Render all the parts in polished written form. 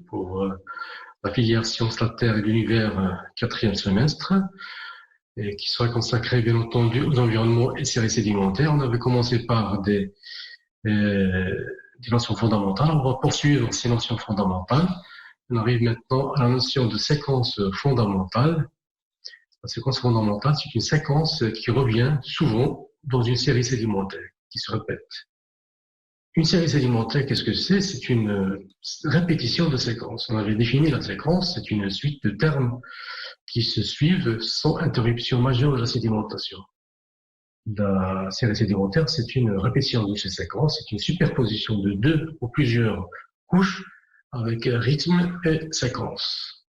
pour la filière Sciences de la Terre et de l'Univers, 4e semestre, et qui sera consacré bien entendu aux environnements et séries sédimentaires. On avait commencé par des notions fondamentales. On va poursuivre ces notions fondamentales. On arrive maintenant à la notion de séquence fondamentale. La séquence fondamentale, c'est une séquence qui revient souvent dans une série sédimentaire, qui se répète. Une série sédimentaire, qu'est-ce que c'est? C'est une répétition de séquences. On avait défini la séquence, c'est une suite de termes qui se suivent sans interruption majeure de la sédimentation. La série sédimentaire, c'est une répétition de ces séquences, c'est une superposition de deux ou plusieurs couches avec rythme et séquence.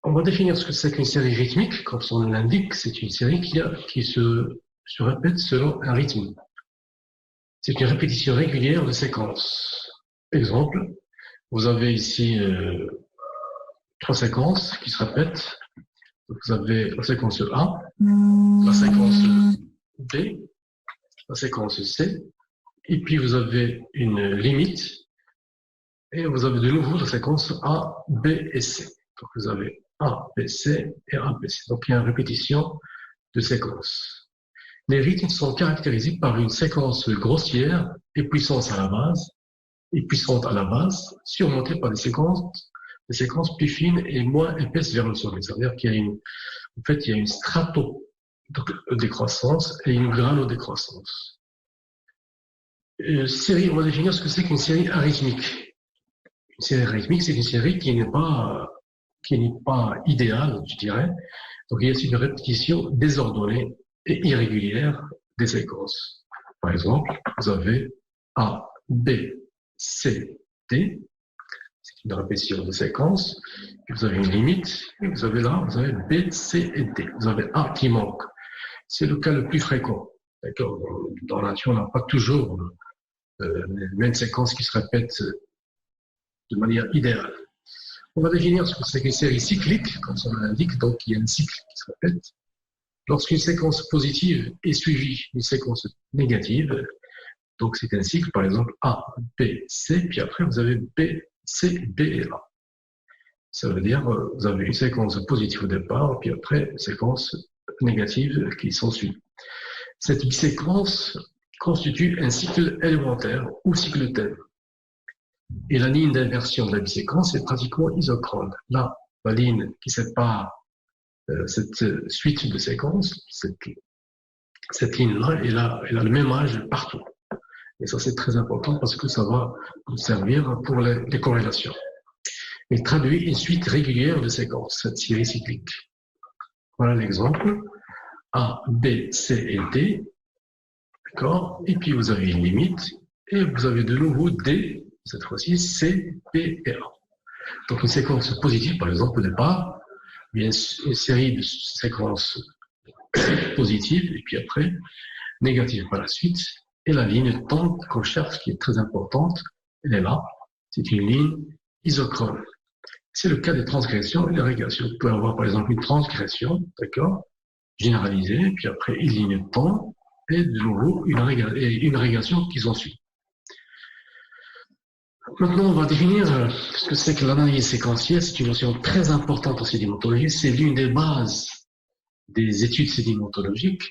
On va définir ce que c'est qu'une série rythmique. Comme son nom l'indique, c'est une série qui se répète selon un rythme. C'est une répétition régulière de séquences. Exemple, vous avez ici 3 séquences qui se répètent. Vous avez la séquence A, la séquence B, la séquence C, et puis vous avez une limite, et vous avez de nouveau la séquence A, B et C. Donc vous avez A, B, C et A, B, C. Donc il y a une répétition de séquences. Les rythmes sont caractérisés par une séquence grossière et puissante à la base, surmontée par des séquences plus fines et moins épaisses vers le sommet. C'est-à-dire qu'il y a il y a une strato-décroissance et une grano-décroissance. On va définir ce que c'est qu'une série arythmique. Une série arythmique, c'est une série qui n'est pas idéale, je dirais. Donc il y a une répétition désordonnée et irrégulière des séquences. Par exemple, vous avez A, B, C, D. C'est une répétition de séquences. Puis vous avez une limite. Et vous avez B, C et D. Vous avez A qui manque. C'est le cas le plus fréquent. D'accord. Dans la nature, on n'a pas toujours les mêmes séquences qui se répètent de manière idéale. On va définir ce que c'est qu'une série cyclique, comme son nom l'indique. Donc, il y a un cycle qui se répète. Lorsqu'une séquence positive est suivie d'une séquence négative, donc c'est un cycle, par exemple A, B, C, puis après vous avez B, C, B et A. Ça veut dire vous avez une séquence positive au départ, puis après une séquence négative qui s'ensuit. Cette biséquence constitue un cycle élémentaire ou cycle thème. Et la ligne d'inversion de la biséquence est pratiquement isochrone. Là, la ligne qui sépare cette suite de séquences, cette ligne-là, elle a le même âge partout. Et ça, c'est très important parce que ça va nous servir pour les corrélations. Elle traduit une suite régulière de séquences, cette série cyclique. Voilà l'exemple. A, B, C et D. D'accord? Et puis vous avez une limite. Et vous avez de nouveau D, cette fois-ci, C, B et A. Donc une séquence positive, par exemple, au départ, il y a une série de séquences positives, et puis après, négatives par la suite, et la ligne tente qu'on cherche, qui est très importante, elle est là, c'est une ligne isochrone. C'est le cas des transgressions et des régressions. Vous pouvez avoir par exemple une transgression, d'accord, généralisée, puis après une ligne tente, et de nouveau une régression qui s'en suit. Maintenant, on va définir ce que c'est que l'analyse séquentielle. C'est une notion très importante en sédimentologie. C'est l'une des bases des études sédimentologiques.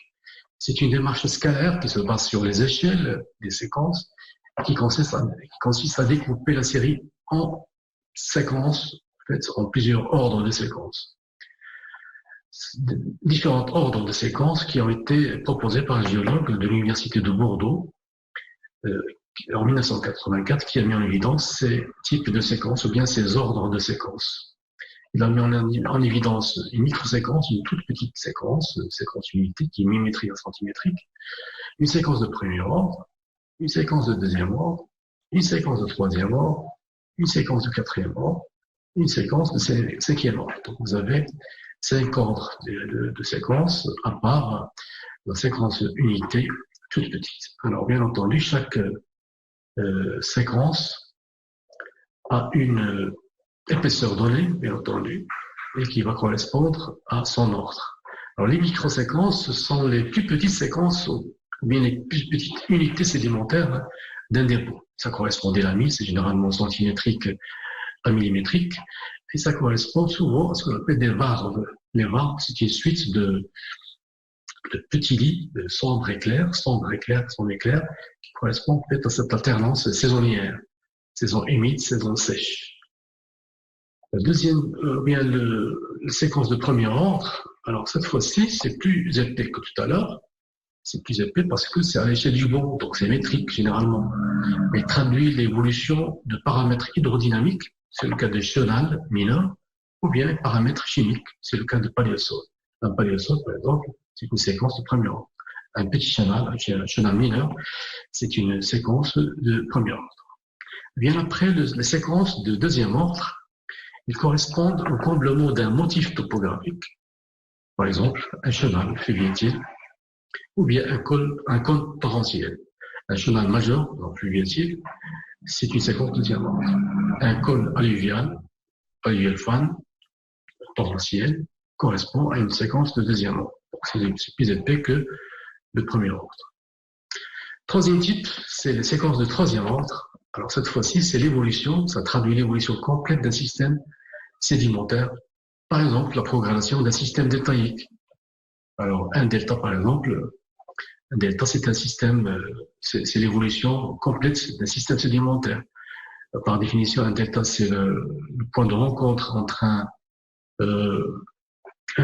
C'est une démarche scalaire qui se base sur les échelles des séquences, qui consiste à découper la série en séquences, en fait, en plusieurs ordres de séquences. Différents ordres de séquences qui ont été proposés par un géologue de l'Université de Bordeaux, en 1984, qui a mis en évidence ces types de séquences, ou bien ces ordres de séquences. Il a mis en évidence une microséquence, une toute petite séquence unité, qui est millimétrique à centimétrique, une séquence de premier ordre, une séquence de deuxième ordre, une séquence de troisième ordre, une séquence de quatrième ordre, une séquence de cinquième ordre. Donc vous avez 5 ordres de séquences, à part la séquence unité toute petite. Alors bien entendu, chaque séquence a une épaisseur donnée, bien entendu, et qui va correspondre à son ordre. Alors les microséquences sont les plus petites séquences, ou bien les plus petites unités sédimentaires d'un dépôt. Ça correspond des lamis, c'est généralement centimétrique à millimétrique, et ça correspond souvent à ce qu'on appelle des varves. Les varves, c'est une suite de petits lits sombres et clairs, qui correspondent peut-être à cette alternance saisonnière, saison humide, saison sèche. La deuxième, bien la séquence de premier ordre, alors cette fois-ci, c'est plus épais que tout à l'heure. C'est plus épais parce que c'est à l'échelle du bond, donc c'est métrique généralement. Mais traduit l'évolution de paramètres hydrodynamiques, c'est le cas de chenal mineur, ou bien paramètres chimiques, c'est le cas de paléosol. Un paléosol, par exemple, c'est une séquence de premier ordre. Un petit chenal, un chenal mineur, c'est une séquence de premier ordre. Bien après, les séquences de deuxième ordre, ils correspondent au comblement d'un motif topographique. Par exemple, un chenal fluviatile, ou bien un cône torrentiel. Un chenal majeur, donc fluviatile, c'est une séquence de deuxième ordre. Un cône alluvial fan, torrentiel, correspond à une séquence de deuxième ordre. C'est plus épais que le premier ordre. Troisième type, c'est les séquences de troisième ordre. Alors cette fois-ci, c'est l'évolution, ça traduit l'évolution complète d'un système sédimentaire. Par exemple, la progression d'un système deltaïque. Alors un delta, par exemple, un delta, c'est un système, c'est l'évolution complète d'un système sédimentaire. Par définition, un delta, c'est le point de rencontre entre un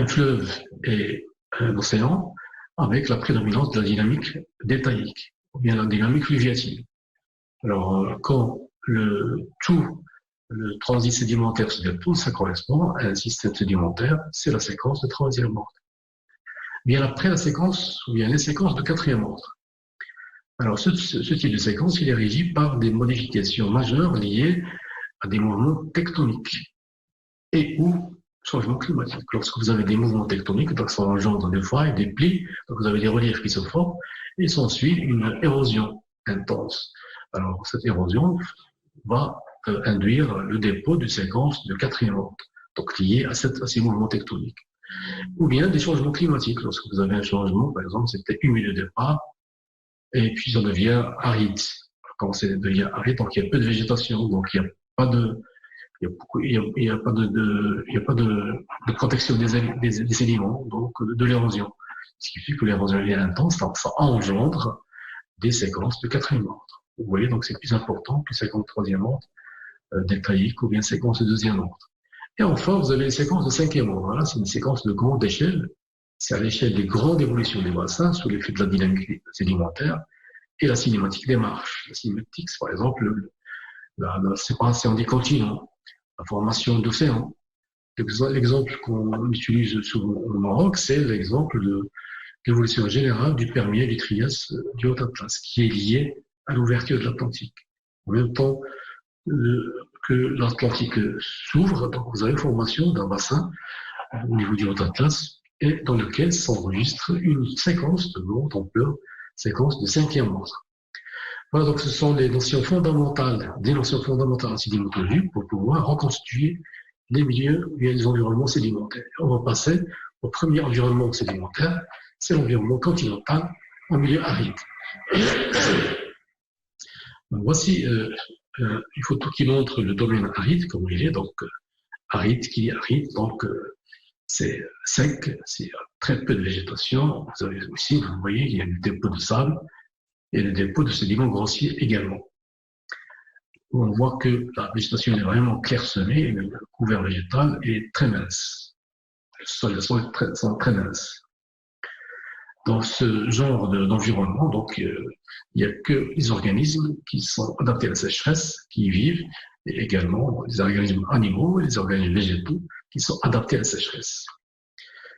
fleuve et un océan, avec la prédominance de la dynamique deltaïque, ou bien la dynamique fluviatile. Alors, quand le transit sédimentaire se dépose, ça correspond à un système sédimentaire, c'est la séquence de troisième ordre. Bien après la séquence, ou bien les séquences de quatrième ordre. Alors, ce type de séquence, il est régi par des modifications majeures liées à des mouvements tectoniques et ou changement climatique. Lorsque vous avez des mouvements tectoniques, donc ça engendre des failles, des plis, donc vous avez des reliefs qui se forment, et s'ensuit une érosion intense. Alors, cette érosion va induire le dépôt de séquences de quatrième ordre, donc liées à ces mouvements tectoniques. Ou bien des changements climatiques. Lorsque vous avez un changement, par exemple, c'était humide au départ, et puis ça devient aride. Quand ça devient aride, donc il y a peu de végétation, donc il n'y a pas de protection des sédiments, donc de l'érosion. Ce qui fait que l'érosion est intense, donc ça engendre des séquences de quatrième ordre. Vous voyez, donc c'est plus important que séquence de troisième ordre, deltaïque, ou bien séquence de deuxième ordre. Et enfin, vous avez les séquences de cinquième ordre. Voilà, c'est une séquence de grande échelle. C'est à l'échelle des grandes évolutions des bassins sous l'effet de la dynamique sédimentaire et la cinématique des marches. La cinématique, c'est par exemple la séparation des continents, la formation d'océans. L'exemple qu'on utilise souvent au Maroc, c'est l'exemple de l'évolution générale du Permien et du Trias du Haut-Atlas, qui est lié à l'ouverture de l'Atlantique. En même temps que l'Atlantique s'ouvre, donc vous avez une formation d'un bassin au niveau du Haut-Atlas, et dans lequel s'enregistre une séquence de grande ampleur, séquence de cinquième ordre. Voilà, donc ce sont les notions fondamentales, des notions fondamentales en sédimentologie pour pouvoir reconstituer les milieux et les environnements sédimentaires. On va passer au premier environnement sédimentaire, c'est l'environnement continental en milieu aride. Donc, voici une photo qui montre le domaine aride, comme il est, donc aride, qui est aride, donc c'est sec, c'est très peu de végétation. Vous avez aussi, vous voyez, il y a des dépôts de sable et des dépôts de sédiments grossiers également. On voit que la végétation est vraiment clairsemée et le couvert végétal est très mince. Les sols sont très minces. Dans ce genre d'environnement, donc, il n'y a que les organismes qui sont adaptés à la sécheresse, qui y vivent, et également les organismes animaux et les organismes végétaux qui sont adaptés à la sécheresse.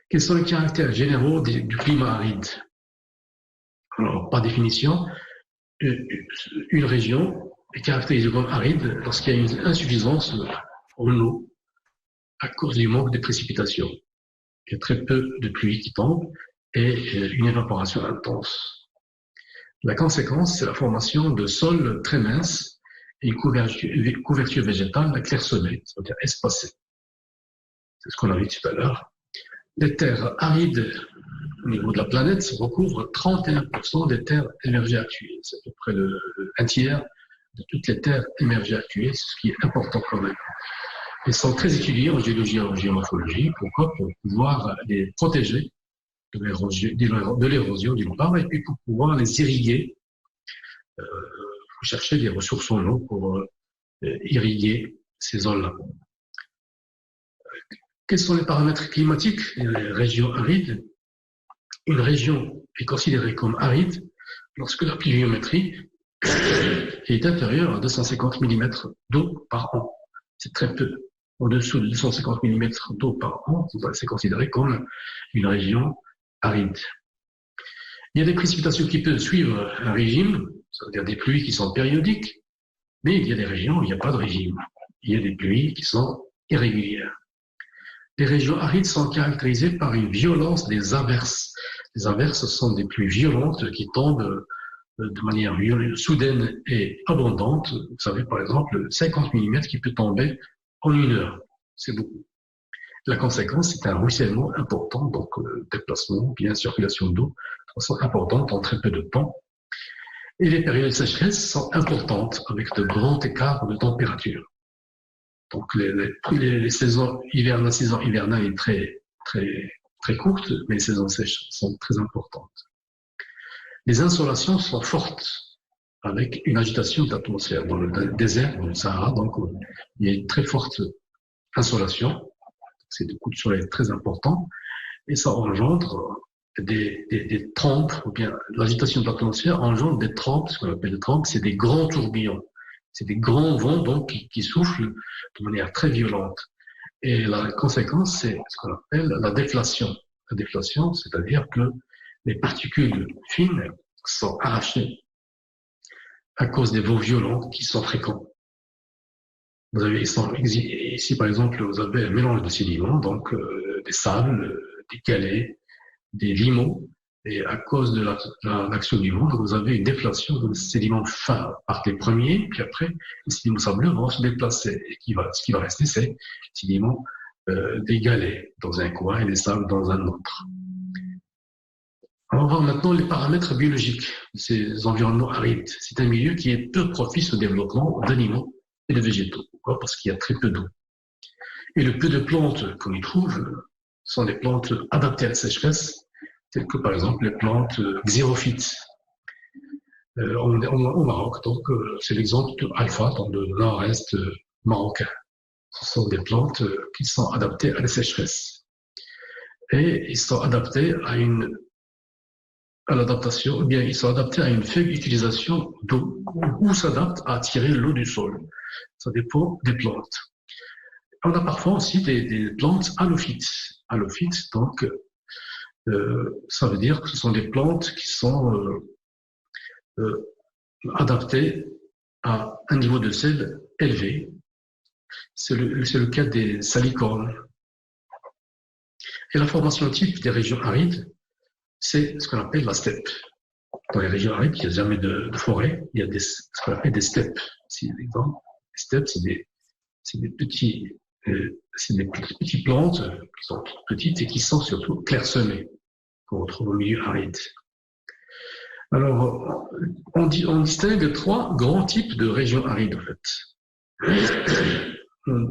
Quels sont les caractères généraux du climat aride? Alors, par définition, une région est caractérisée comme aride lorsqu'il y a une insuffisance en eau à cause du manque de précipitations. Il y a très peu de pluie qui tombe et une évaporation intense. La conséquence, c'est la formation de sols très minces et une couverture végétale clairsemée, c'est-à-dire espacée. C'est ce qu'on a vu tout à l'heure. Les terres arides au niveau de la planète recouvrent 31% des terres émergées actuelles. C'est à peu près un tiers de toutes les terres émergées actuelles, ce qui est important quand même. Ils sont très étudiés en géologie et en géomorphologie. Pourquoi? Pour pouvoir les protéger de l'érosion d'une part, et puis pour pouvoir les irriguer, chercher des ressources en eau pour irriguer ces zones-là. Quels sont les paramètres climatiques des régions arides? Une région est considérée comme aride lorsque la pluviométrie est inférieure à 250 mm d'eau par an. C'est très peu. Au-dessous de 250 mm d'eau par an, c'est considéré comme une région aride. Il y a des précipitations qui peuvent suivre un régime, c'est-à-dire des pluies qui sont périodiques, mais il y a des régions où il n'y a pas de régime. Il y a des pluies qui sont irrégulières. Les régions arides sont caractérisées par une violence des averses. Les averses sont des pluies violentes qui tombent de manière soudaine et abondante. Vous savez, par exemple, 50 mm qui peut tomber en 1 heure. C'est beaucoup. La conséquence, c'est un ruissellement important, donc déplacement, bien circulation d'eau, de façon importante en très peu de temps. Et les périodes de sécheresse sont importantes, avec de grands écarts de température. Donc les saisons hivernales, la saison hivernale est très courte, mais les saisons sèches sont très importantes. Les insolations sont fortes, avec une agitation de l'atmosphère. Dans le désert, dans le Sahara, donc il y a une très forte insolation. C'est des coups de soleil très importants, et ça engendre des trompes, ou bien l'agitation de l'atmosphère engendre des trompes. Ce qu'on appelle des trompes, c'est des grands tourbillons. C'est des grands vents donc qui soufflent de manière très violente. Et la conséquence, c'est ce qu'on appelle la déflation. La déflation, c'est-à-dire que les particules fines sont arrachées à cause des vents violents qui sont fréquents. Vous avez ici, par exemple, vous avez un mélange de sédiments, donc des sables, des galets, des limons, et à cause de l'action du vent, vous avez une déflation de sédiments fins par les premiers, puis après, les sédiments sableux vont se déplacer. Et ce qui va rester, c'est les sédiments des galets dans un coin et des sables dans un autre. On va voir maintenant les paramètres biologiques de ces environnements arides. C'est un milieu qui est peu propice au développement d'animaux et de végétaux. Pourquoi? Parce qu'il y a très peu d'eau. Et le peu de plantes qu'on y trouve sont des plantes adaptées à la sécheresse, telles que par exemple les plantes xérophytes. Au Maroc, donc c'est l'exemple de Alpha dans le nord-est marocain. Ce sont des plantes qui sont adaptées à la sécheresse. Et ils sont adaptés à l'adaptation, ou bien ils sont adaptés à une faible utilisation d'eau, ou s'adaptent à attirer l'eau du sol. Ça dépend des plantes. On a parfois aussi des plantes halophytes. Halophytes, donc, ça veut dire que ce sont des plantes qui sont adaptées à un niveau de sel élevé. C'est le cas des salicornes. Et la formation type des régions arides, c'est ce qu'on appelle la steppe. Dans les régions arides, il n'y a jamais de forêt, il y a ce qu'on appelle des steppes. Les steppes, c'est des petits plantes qui sont toutes petites et qui sont surtout clairsemées, qu'on retrouve au milieu aride. Alors, on distingue 3 grands types de régions arides, en fait. On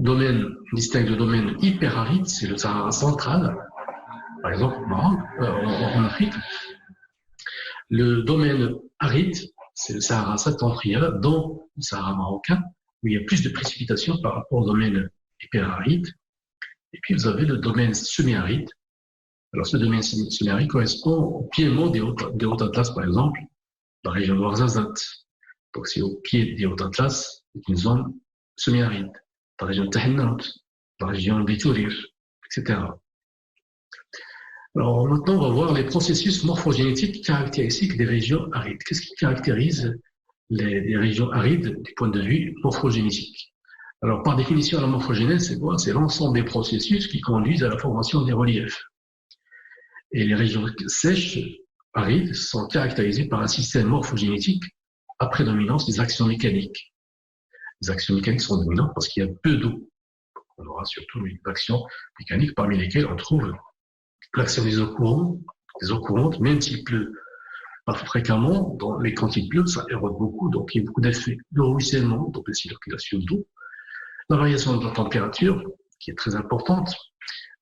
distingue le domaine hyperaride, c'est le Sahara central, par exemple en Afrique. Le domaine aride, c'est le Sahara septentrional, dont le Sahara marocain, où il y a plus de précipitations par rapport au domaine hyperaride. Et puis vous avez le domaine semi-aride. Alors ce domaine semi-aride correspond au piémont des Hauts Atlas, par exemple, la région de Ouarzazate. Donc c'est au pied des Hauts Atlas, c'est une zone semi-aride. La région de Tahennant, la région d'Iturir, etc. Alors maintenant, on va voir les processus morphogénétiques caractéristiques des régions arides. Qu'est-ce qui caractérise les régions arides du point de vue morphogénétique? Alors, par définition, la morphogénèse, c'est quoi? C'est l'ensemble des processus qui conduisent à la formation des reliefs. Et les régions sèches, arides, sont caractérisées par un système morphogénétique à prédominance des actions mécaniques. Les actions mécaniques sont dominantes parce qu'il y a peu d'eau. On aura surtout une action mécanique parmi lesquelles on trouve l'action des eaux courantes, même s'il pleut Fréquemment, quand il pleut, ça érode beaucoup, donc il y a beaucoup d'effets. Le ruissellement, donc la circulation d'eau, la variation de la température, qui est très importante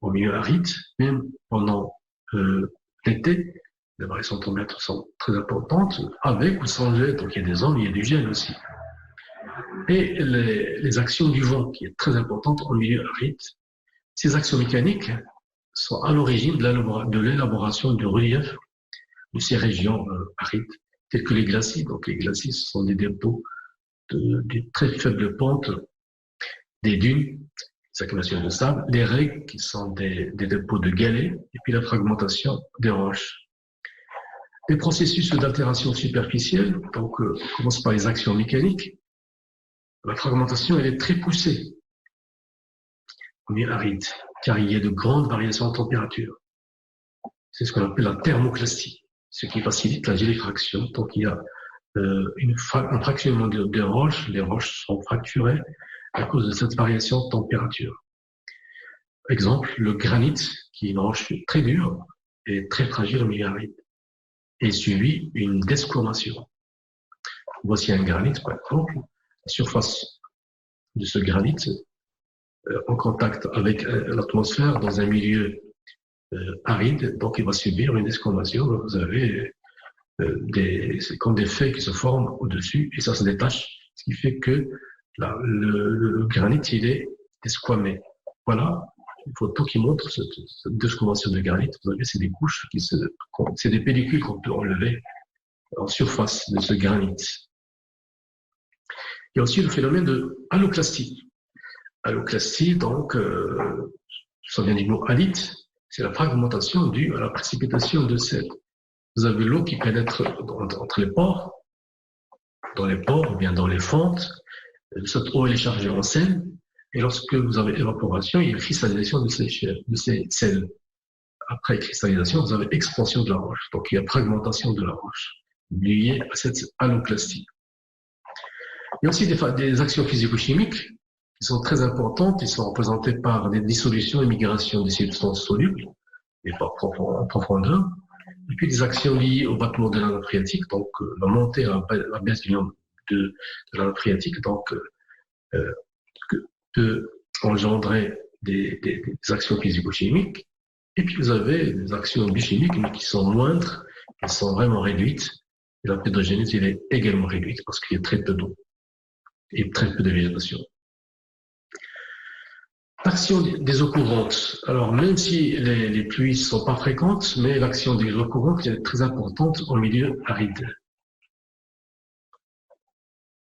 au milieu aride, même pendant l'été, les variations de température sont très importantes, avec ou sans gel, donc il y a des zones, il y a du gel aussi. Et les actions du vent, qui est très importante au milieu aride, ces actions mécaniques sont à l'origine de l'élaboration du relief de ces régions arides, telles que les glacis. Donc les glacis, ce sont des dépôts de très faibles pentes, des dunes, des accumulations de sable, les raies qui sont des dépôts de galets, et puis la fragmentation des roches. Les processus d'altération superficielle, donc on commence par les actions mécaniques. La fragmentation, elle est très poussée au milieu aride, car il y a de grandes variations de température. C'est ce qu'on appelle la thermoclastie, ce qui facilite la gélification. Donc il y a un fractionnement des roches, les roches sont fracturées à cause de cette variation de température. Exemple, le granit, qui est une roche très dure et très fragile au milieu aride, et suivi une desquamation. Voici un granit, par exemple, la surface de ce granit en contact avec l'atmosphère dans un milieu aride, donc il va subir une desquamation. Vous avez c'est comme des feuilles qui se forment au-dessus et ça se détache, ce qui fait que le granit, il est desquamé. Voilà une photo qui montre cette desquamation de granit. Vous voyez, c'est des couches c'est des pellicules qu'on peut enlever en surface de ce granit. Il y a aussi le phénomène de haloclastie. Haloclastie, donc, ça vient du mot halite, c'est la fragmentation due à la précipitation de sel. Vous avez l'eau qui pénètre entre les pores, dans les pores ou bien dans les fentes. Cette eau elle est chargée en sel, et lorsque vous avez évaporation, il y a cristallisation de ces sels. Après cristallisation, vous avez expansion de la roche, donc il y a fragmentation de la roche, liée à cette haloclastie. Il y a aussi des actions physico-chimiques qui sont très importantes, qui sont représentées par des dissolutions et migrations des substances solubles, et par profondeur, et puis des actions liées au battement de la nappe phréatique, donc la montée à la baisse de la nappe phréatique, donc peut engendrer des actions physico-chimiques. Et puis vous avez des actions biochimiques, mais qui sont moindres, qui sont vraiment réduites. Et la pédogénèse, elle est également réduite parce qu'il y a très peu d'eau et très peu de végétation. L'action des eaux courantes. Alors, même si les pluies ne sont pas fréquentes, mais l'action des eaux courantes est très importante en milieu aride.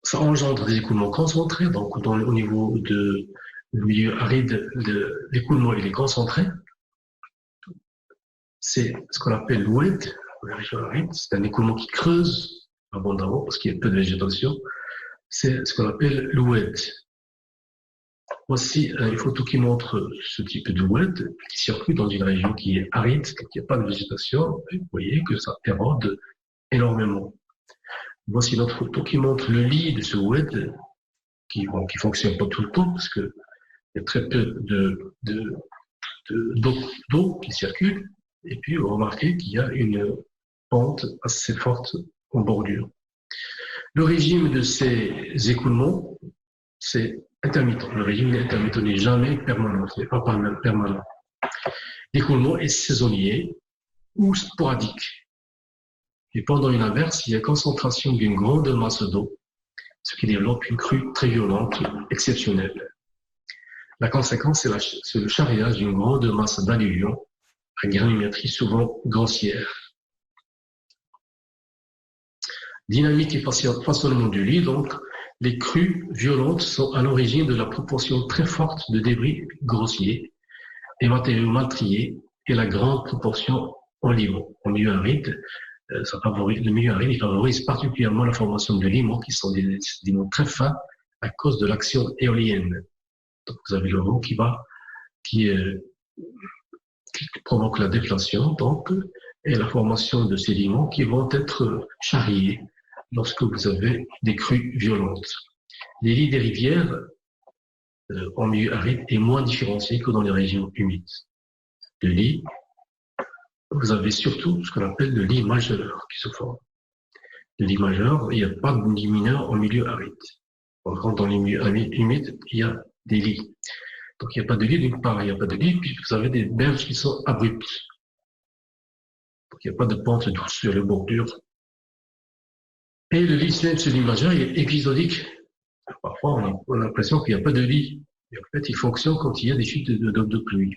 Ça engendre des écoulements concentrés, donc au niveau du milieu aride, l'écoulement il est concentré. C'est ce qu'on appelle l'oued, c'est un écoulement qui creuse abondamment parce qu'il y a peu de végétation. C'est ce qu'on appelle l'oued. Voici une photo qui montre ce type de oued qui circule dans une région qui est aride, donc il n'y a pas de végétation. Et vous voyez que ça érode énormément. Voici une autre photo qui montre le lit de ce oued qui fonctionne pas tout le temps parce que il y a très peu d'eau qui circule. Et puis, vous remarquez qu'il y a une pente assez forte en bordure. Le régime de ces écoulements, c'est intermittent. Le régime intermittent n'est jamais permanent, ce n'est pas permanent. L'écoulement est saisonnier ou sporadique. Et pendant une averse, il y a concentration d'une grande masse d'eau, ce qui développe une crue très violente, exceptionnelle. La conséquence, c'est le charriage d'une grande masse d'alluvions à granulométrie souvent grossière. Dynamique et façonnement du lit, donc, les crues violentes sont à l'origine de la proportion très forte de débris grossiers et matériaux mal triés et la grande proportion en limon. En milieu aride, le milieu aride il favorise particulièrement la formation de limons qui sont des limons très fins à cause de l'action éolienne. Donc, vous avez le vent qui provoque la déflation, donc, et la formation de ces limons qui vont être charriés lorsque vous avez des crues violentes. Les lits des rivières en milieu aride est moins différencié que dans les régions humides. Le lit vous avez surtout ce qu'on appelle le lit majeur qui se forme. Le lit majeur, il n'y a pas de lit mineur en milieu aride. Par contre, dans les milieux humides, il y a des lits. Donc, il n'y a pas de lit d'une part, il n'y a pas de lit, puis vous avez des berges qui sont abruptes. Donc, il n'y a pas de pente douce sur les bordures. Et le lit, ce lit majeur, il est épisodique. Parfois, on a l'impression qu'il n'y a pas de lit. Et en fait, il fonctionne quand il y a des chutes de pluie.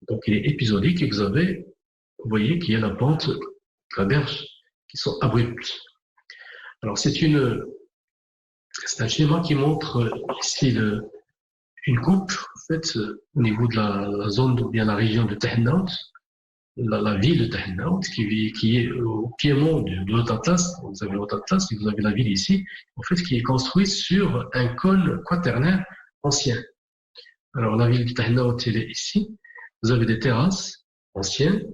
Donc, il est épisodique et vous voyez qu'il y a la pente, la berge, qui sont abruptes. Alors, c'est un schéma qui montre ici une coupe, en fait, au niveau de la zone, ou bien la région de Tahnaout, la ville de Tahnaout, qui est au piémont de l'Haut-Atlas. Vous avez l'Haut-Atlas et vous avez la ville ici, en fait, qui est construite sur un cône quaternaire ancien. Alors, la ville de Tahnaout, elle est ici. Vous avez des terrasses anciennes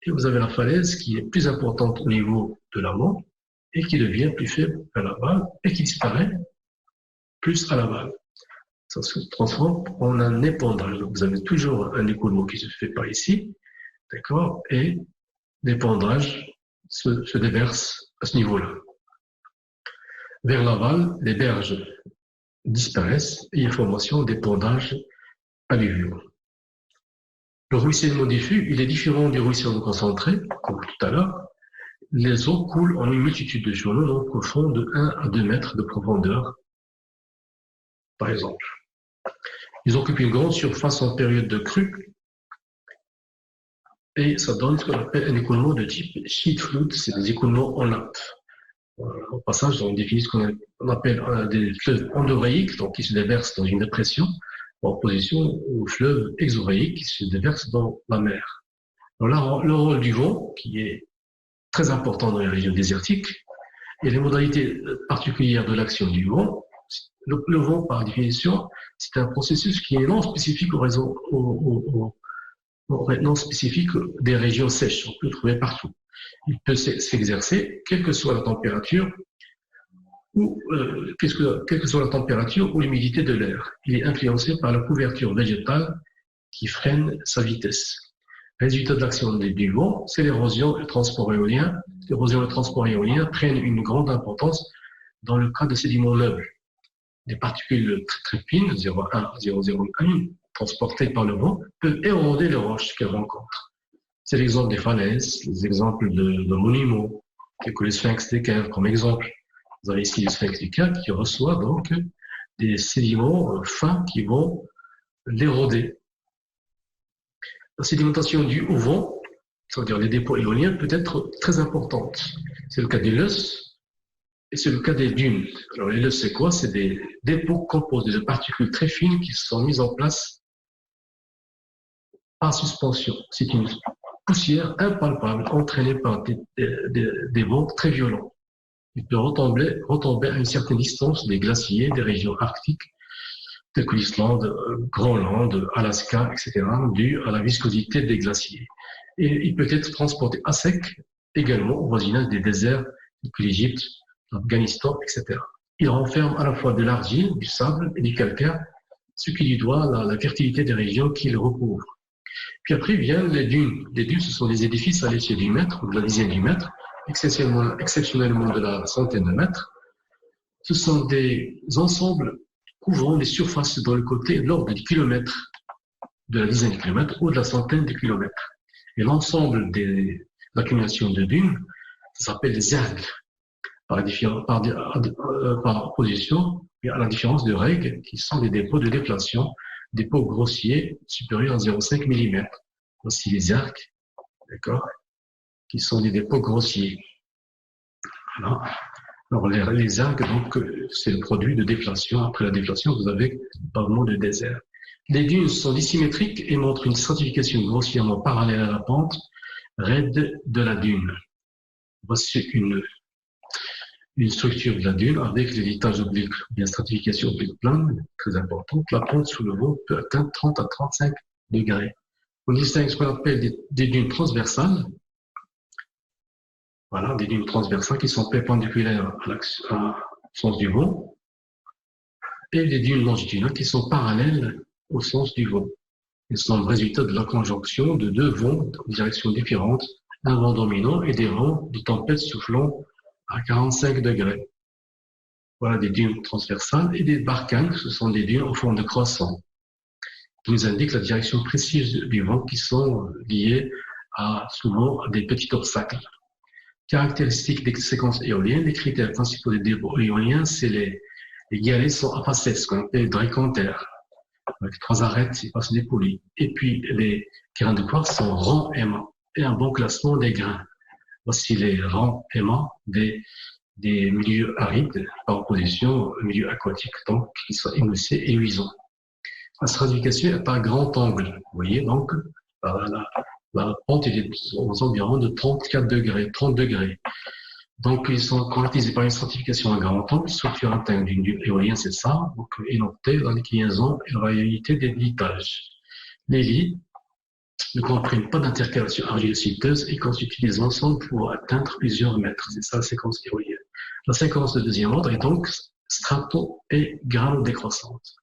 et vous avez la falaise qui est plus importante au niveau de l'amont et qui devient plus faible à l'aval et qui disparaît plus à l'aval. Ça se transforme en un épandage. Donc, vous avez toujours un écoulement qui se fait par ici, d'accord, et l'épandage se déverse à ce niveau-là. Vers l'aval, les berges disparaissent et il y a formation d'épandages alluviaux. Le ruissellement diffus, il est différent du ruissellement concentré, comme tout à l'heure. Les eaux coulent en une multitude de journaux, donc au fond de 1 à 2 mètres de profondeur, par exemple. Ils occupent une grande surface en période de crue et ça donne ce qu'on appelle un écoulement de type sheet flood, c'est des écoulements en nappe. Au passage, on définit ce qu'on appelle des fleuves endoréiques, donc qui se déversent dans une dépression, en opposition aux fleuves exoréiques qui se déversent dans la mer. Alors là, le rôle du vent, qui est très important dans les régions désertiques, et les modalités particulières de l'action du vent. Le vent, par définition, c'est un processus qui est non spécifique non spécifique des régions sèches. On peut le trouver partout. Il peut s'exercer, quelle que soit la température ou quelle que soit la température ou l'humidité de l'air. Il est influencé par la couverture végétale qui freine sa vitesse. Résultat de l'action du vent, c'est l'érosion et le transport éolien. L'érosion et le transport éolien prennent une grande importance dans le cas de sédiments meubles. Des particules très fines, 0,1 à 0,01, transportées par le vent, peuvent éroder les roches qu'elles rencontrent. C'est l'exemple des falaises, les exemples de monuments, tels que le sphinx d'équerre comme exemple. Vous avez ici le sphinx d'équerre qui reçoit donc des sédiments fins qui vont l'éroder. La sédimentation due au vent, c'est-à-dire les dépôts éoliens, peut être très importante. C'est le cas des loess et c'est le cas des dunes. Alors les loess, c'est quoi? C'est des dépôts composés de particules très fines qui sont mises en place par suspension. C'est une poussière impalpable entraînée par des vents très violents. Il peut retomber à une certaine distance des glaciers, des régions arctiques, telles que l'Islande, Groenland, Alaska, etc., dû à la viscosité des glaciers. Et il peut être transporté à sec également au voisinage des déserts, tels que l'Égypte, l'Afghanistan, etc. Il renferme à la fois de l'argile, du sable et du calcaire, ce qui lui doit la fertilité des régions qu'il recouvre. Puis après viennent les dunes. Les dunes, ce sont des édifices à l'échelle du mètre ou de la dizaine du mètre, exceptionnellement de la centaine de mètres. Ce sont des ensembles couvrant des surfaces dans le côté de l'ordre du kilomètre, de la dizaine de kilomètres ou de la centaine de kilomètres. Et l'ensemble des accumulations de dunes, ça s'appelle des ergs, par opposition à la différence de règles qui sont des dépôts de déflation, dépôts grossiers supérieurs à 0,5 mm. Voici les ergs, d'accord, qui sont des dépôts grossiers. Voilà. Alors les ergs, donc, c'est le produit de déflation. Après la déflation, vous avez le pavement de désert. Les dunes sont dissymétriques et montrent une stratification grossièrement parallèle à la pente raide de la dune. Voici une structure de la dune avec l'héritage oblique, bien stratification oblique plane, très importante. La pente sous le vent peut atteindre 30 à 35 degrés. On distingue ce qu'on appelle des dunes transversales. Voilà, des dunes transversales qui sont perpendiculaires au sens du vent, et des dunes longitudinales qui sont parallèles au sens du vent. Ils sont le résultat de la conjonction de deux vents en directions différentes un vent dominant et des vents de tempête soufflant à 45 degrés. Voilà des dunes transversales et des barcanes, ce sont des dunes en forme de croissant, qui nous indiquent la direction précise du vent qui sont liées à souvent à des petits obstacles. Caractéristiques des séquences éoliennes, les critères principaux des dépôts éoliens, c'est les galets sont à facettes, ce qu'on appelle dracontaires, avec 3 arêtes, il passe des poulies. Et puis les grains de quartz sont ronds aimants et un bon classement des grains. Voici les ronds aimants des milieux arides par opposition aux milieux aquatiques, donc qui sont émoussés et luisants. La stratification est par grand angle. Vous voyez, donc, la pente est aux environs de 34 degrés, 30 degrés. Donc, ils sont caractérisés par une stratification à grand angle, structure interne d'une dune éolienne, c'est ça. Donc, et noté dans l'inclinaison et la variabilité des litages. Les lits ne comprennent pas d'intercalation argilo-citeuse et constituent des ensembles pour atteindre plusieurs mètres. C'est ça la séquence éolienne. La séquence de deuxième ordre est donc strato et grano décroissante.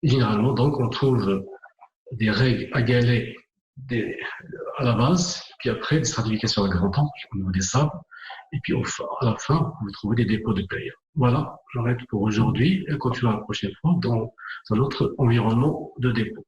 Généralement, donc, on trouve des règles à galets à la base, puis après des stratifications à grand angle au niveau des sables, et puis à la fin, vous trouvez des dépôts de glaire. Voilà, j'arrête pour aujourd'hui et continue la prochaine fois dans un autre environnement de dépôt.